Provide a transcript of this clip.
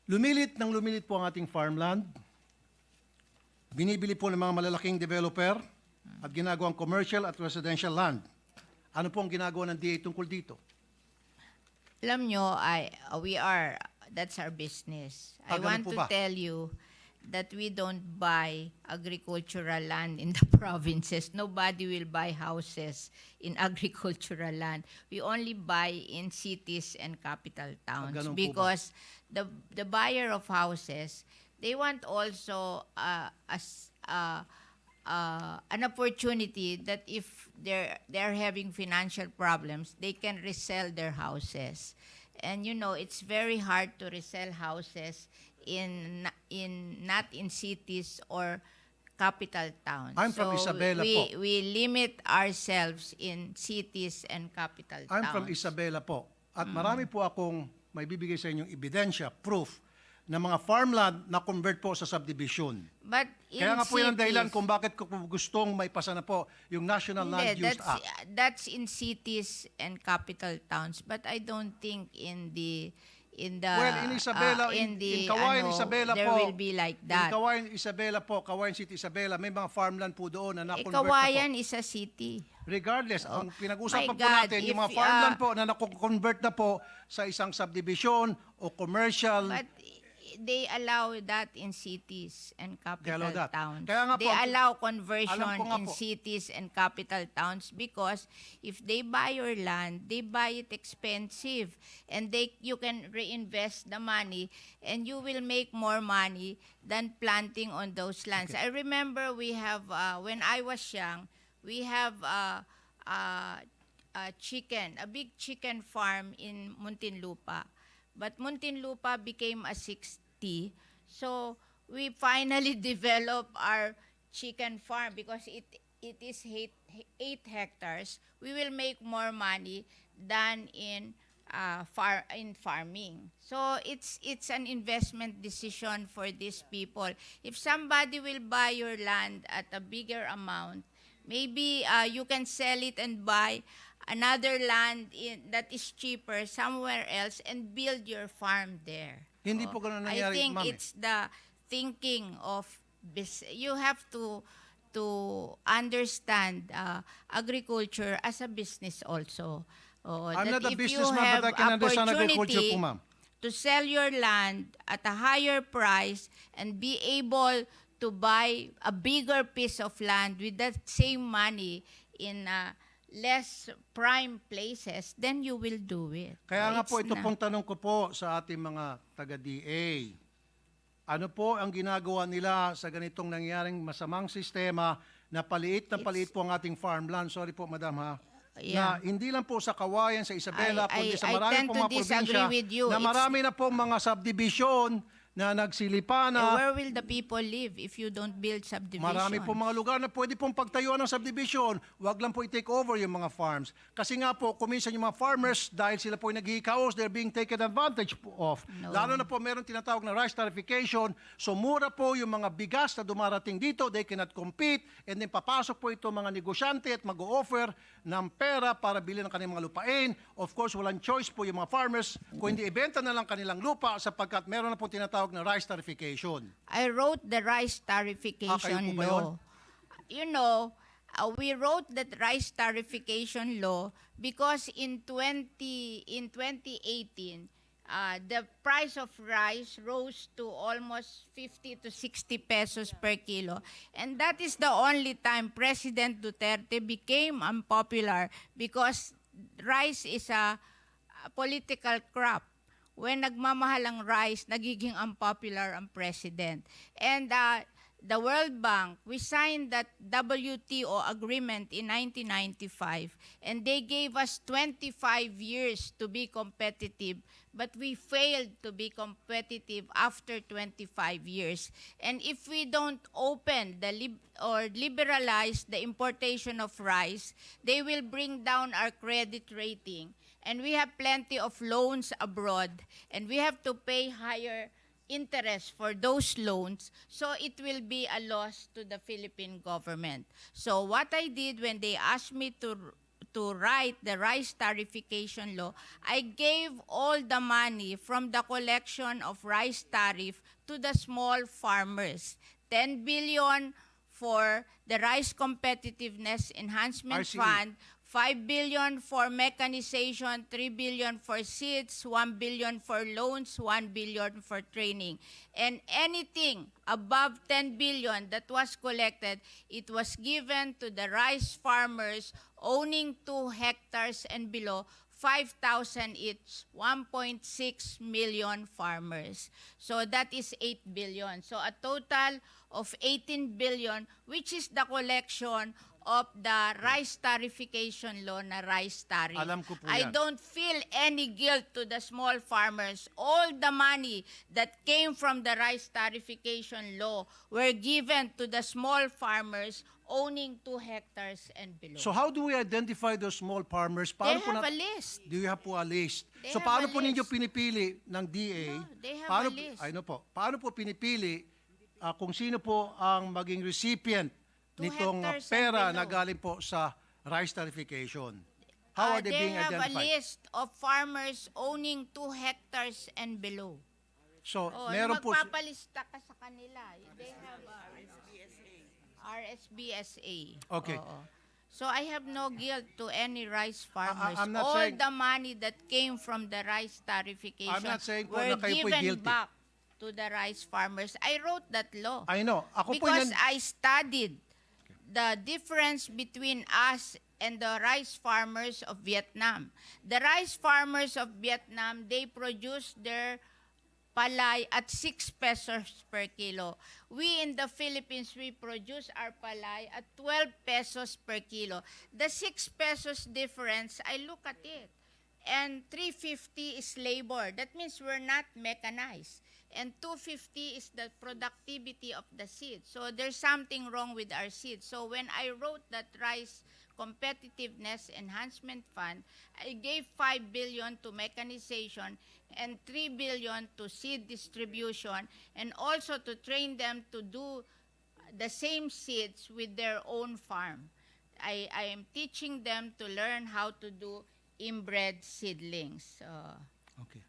Lumilit po ang ating farmland. Binibili po ng mga malalaking developer at ginagawang commercial at residential land. Ano po ang ginagawa ng DA tungkol dito? Alam nyo, that's our business. I ganun want po to ba? tell you that we don't buy agricultural land in the provinces. Nobody will buy houses in agricultural land. We only buy in cities and capital towns ganun po ba? because the buyer of houses, they want also an opportunity that if they're having financial problems, they can resell their houses. And you know, it's very hard to resell houses not in cities or capital towns. I'm from Isabela po. We limit ourselves in cities and capital towns. I'm from Isabela po. At marami po akong may bibigay sa inyong ebidensya, proof, na mga farmland na convert po sa subdivision. But in Kaya nga po yan ang dahilan cities- kung bakit ko po gustong may pasa na po yung National Land Hindi, Use Act. that's in cities and capital towns, but I don't think in the Well, in Isabela, in Kawayan, Isabela there po. will be like that. In Kawayan, Isabela po, Kawayan City, Isabela, may mga farmland po doon na na-convert na po. Kawayan is a city. Regardless, ang pinag-usapan My po God, natin, yung mga if, farmland po na na-convert na po sa isang subdivision o commercial. But they allow that in cities and capital allow that. towns. Kaya nga po, They allow conversion alam ko nga in po. cities and capital towns because if they buy your land, they buy it expensive and you can reinvest the money and you will make more money than planting on those lands. Okay. I remember we have, when I was young, we have a big chicken farm in Muntinlupa. But Muntinlupa became a 60. So we finally developed our chicken farm because it is 8 hectares. We will make more money than in farming. So it's an investment decision for these people. If somebody will buy your land at a bigger amount, maybe you can sell it and buy another land that is cheaper somewhere else and build your farm there. Hindi po ganun nangyari, I think ma'am. it's the thinking of you have to understand agriculture as a business also. I'm That not a if businessman, you have but I can understand agriculture opportunity po, ma'am. to sell your land at a higher price and be able to buy a bigger piece of land with that same money in less prime places, then you will do it. Kaya nga po, It's ito pong tanong ko po sa ating mga taga-DA. Ano po ang ginagawa nila sa ganitong nangyaring masamang sistema na paliit po ang ating farmland? Sorry po, madam ha. Na Yeah. hindi lang po sa Kawayan, sa Isabela, kundi sa I marami tend pong to mga probinsya disagree with you. na marami na po mga subdivision na nagsilipa na. Where will the people live if you don't build subdivisions? Marami po mga lugar na pwede pong pagtayuan ng subdivision. Huwag lang po i-take over yung mga farms. Kasi nga po, kuminsan yung mga farmers, dahil sila po naghihikaos, they're being taken advantage of. No. Lalo na po meron tinatawag na rice tarification. So mura po yung mga bigas na dumarating dito, they cannot compete. And then papasok po ito mga negosyante at mag-o-offer ng pera para bilhin ng kanilang mga lupain. Of course, walang choice po yung mga farmers kung hindi ibenta na lang kanilang lupa sapagkat meron na po tinatawag na rice tarification. I wrote the rice Kayo tarification po ba yun? law. You know, we wrote that rice tarification law because in 2018, the price of rice rose to almost 50 to 60 pesos per kilo. And that is the only time President Duterte became unpopular because rice is a political crop. When nagmamahal ang rice, nagiging unpopular ang president. And the World Bank, we signed that WTO agreement in 1995, and they gave us 25 years to be competitive, but we failed to be competitive after 25 years. And if we don't open or liberalize the importation of rice, they will bring down our credit rating. And we have plenty of loans abroad, and we have to pay higher interest for those loans, so it will be a loss to the Philippine government. So what I did when they asked me to to write the rice tarification law, I gave all the money from the collection of rice tariff to the small farmers. 10 billion for the Rice Competitiveness Enhancement RCE. Fund, 5 billion for mechanization, 3 billion for seeds, 1 billion for loans, 1 billion for training. And anything above 10 billion that was collected, it was given to the rice farmers owning 2 hectares and below, 5,000 each, 1.6 million farmers. So that is 8 billion. So a total of 18 billion, which is the collection of the rice tarification law na rice tariff. Alam ko po I yan. don't feel any guilt to the small farmers. All the money that came from the rice tarification law were given to the small farmers owning 2 hectares and below. So how do we identify those small farmers? they po have a list. Do you have po a list? They So have paano a po ninyo list. pinipili ng DA? No, they have paano, a list. I know po. Paano po pinipili kung sino po ang maging recipient 2 nitong hectares and pera below. na galing po sa rice tarification? How are they being They have a identified? list of farmers owning 2 hectares and below. So, Oh, meron po magpapalista ka sa kanila. They have RSBSA. Okay. Oo. So I have no guilt to any rice farmers. I'm not All saying- the money that came from the rice tarification I'm not saying po were na kayo po'y given guilty. back to the rice farmers. I wrote that law. I know. Ako po Because yan. I studied the difference between us and the rice farmers of Vietnam. The rice farmers of Vietnam, they produce their palay at 6 pesos per kilo. We in the Philippines, we produce our palay at 12 pesos per kilo. The 6 pesos difference, I look at it. And 350 is labor. That means we're not mechanized. And 250 is the productivity of the seed. So there's something wrong with our seed. So when I wrote that rice competitiveness enhancement fund, I gave 5 billion to mechanization and 3 billion to seed distribution and also to train them to do the same seeds with their own farm. I am teaching them to learn how to do inbred seedlings. Okay.